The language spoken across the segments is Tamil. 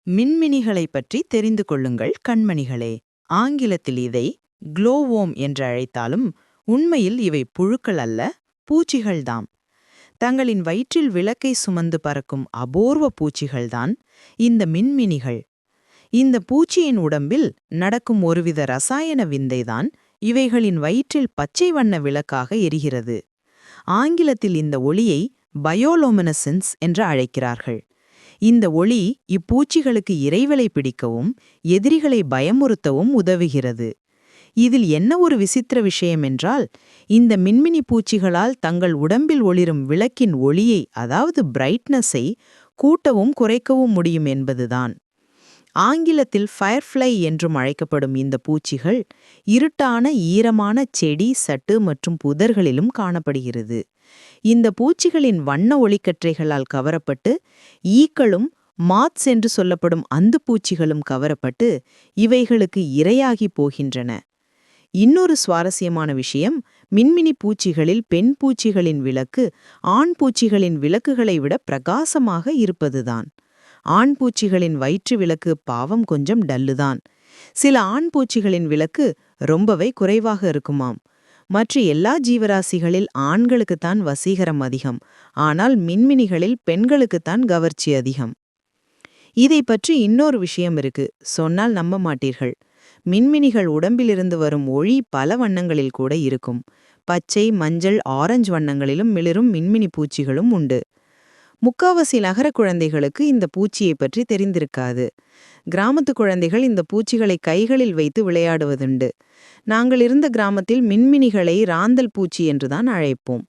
மின்மினிகளைப் பற்றி தெரிந்து கொள்ளுங்கள் கண்மணிகளே. ஆங்கிலத்தில் இதை க்ளோவோம் என்று அழைத்தாலும் உண்மையில் இவை புழுக்கள் அல்ல, பூச்சிகள்தாம். தங்களின் வயிற்றில் விளக்கை சுமந்து பறக்கும் அபூர்வ பூச்சிகள்தான் இந்த மின்மினிகள். இந்த பூச்சியின் உடம்பில் நடக்கும் ஒருவித ரசாயன விந்தைதான் இவைகளின் வயிற்றில் பச்சை வண்ண விளக்காக எரிகிறது. ஆங்கிலத்தில் இந்த ஒளியை பயோலோமினசென்ஸ் என்று அழைக்கிறார்கள். இந்த ஒளி இப்பூச்சிகளுக்கு இரைவலை பிடிக்கவும் எதிரிகளை பயமுறுத்தவும் உதவுகிறது. இதில் என்ன ஒரு விசித்திர விஷயம் என்றால், இந்த மின்மினி பூச்சிகளால் தங்கள் உடம்பில் ஒளிரும் விளக்கின் ஒளியை, அதாவது பிரைட்னஸை கூட்டவும் குறைக்கவும் முடியும் என்பதுதான். ஆங்கிலத்தில் ஃபயர்ஃப்ளை என்றும் அழைக்கப்படும் இந்த பூச்சிகள் இருட்டான ஈரமான செடி, சட்டு மற்றும் புதர்களிலும் காணப்படுகிறது. இந்த பூச்சிகளின் வண்ண ஒளிக்கற்றைகளால் கவரப்பட்டு ஈக்களும் மாத்ஸ் என்று சொல்லப்படும் அந்து பூச்சிகளும் கவரப்பட்டு இவைகளுக்கு இரையாகி போகின்றன. இன்னொரு சுவாரஸ்யமான விஷயம், மின்மினி பூச்சிகளில் பெண் பூச்சிகளின் விளக்கு ஆண் பூச்சிகளின் விளக்குகளை விட பிரகாசமாக இருப்பதுதான். ஆண் பூச்சிகளின் வயிற்று விளக்கு பாவம் கொஞ்சம் டல்லுதான். சில ஆண் பூச்சிகளின் விளக்கு ரொம்பவே குறைவாக இருக்குமாம். மற்ற எல்லா ஜீவராசிகளில் ஆண்களுக்குத்தான் வசீகரம் அதிகம், ஆனால் மின்மினிகளில் பெண்களுக்குத்தான் கவர்ச்சி அதிகம். இதை பற்றி இன்னொரு விஷயம் இருக்கு, சொன்னால் நம்ப மாட்டீர்கள். மின்மினிகள் உடம்பிலிருந்து வரும் ஒளி பல வண்ணங்களில் கூட இருக்கும். பச்சை, மஞ்சள், ஆரஞ்சு வண்ணங்களிலும் மிளிரும் மின்மினி பூச்சிகளும் உண்டு. முக்காவாசி நகர குழந்தைகளுக்கு இந்த பூச்சியை பற்றி தெரிந்திருக்காது. கிராமத்து குழந்தைகள் இந்த பூச்சிகளை கைகளில் வைத்து விளையாடுவதுண்டு. நாங்கள் இருந்த கிராமத்தில் மின்மினிகளை ராந்தல் பூச்சி என்றுதான் அழைப்போம்.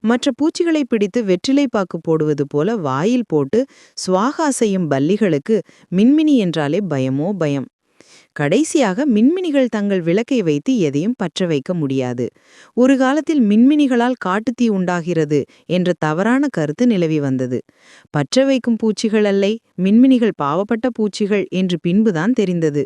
மற்ற பூச்சிகளை பிடித்து வெற்றிலை பாக்கு போடுவது போல வாயில் போட்டு சுவாகா செய்யும் பல்லிகளுக்கு மின்மினி என்றாலே பயமோ பயம். கடைசியாக மின்மினிகள் தங்கள் விளக்கை வைத்து எதையும் பற்ற வைக்க முடியாது. ஒரு காலத்தில் மின்மினிகளால் காட்டுத்தீ உண்டாகிறது என்ற தவறான கருத்து நிலவி வந்தது. பற்ற வைக்கும் பூச்சிகள் அல்லை, மின்மினிகள் பாவப்பட்ட பூச்சிகள் என்று பின்புதான் தெரிந்தது.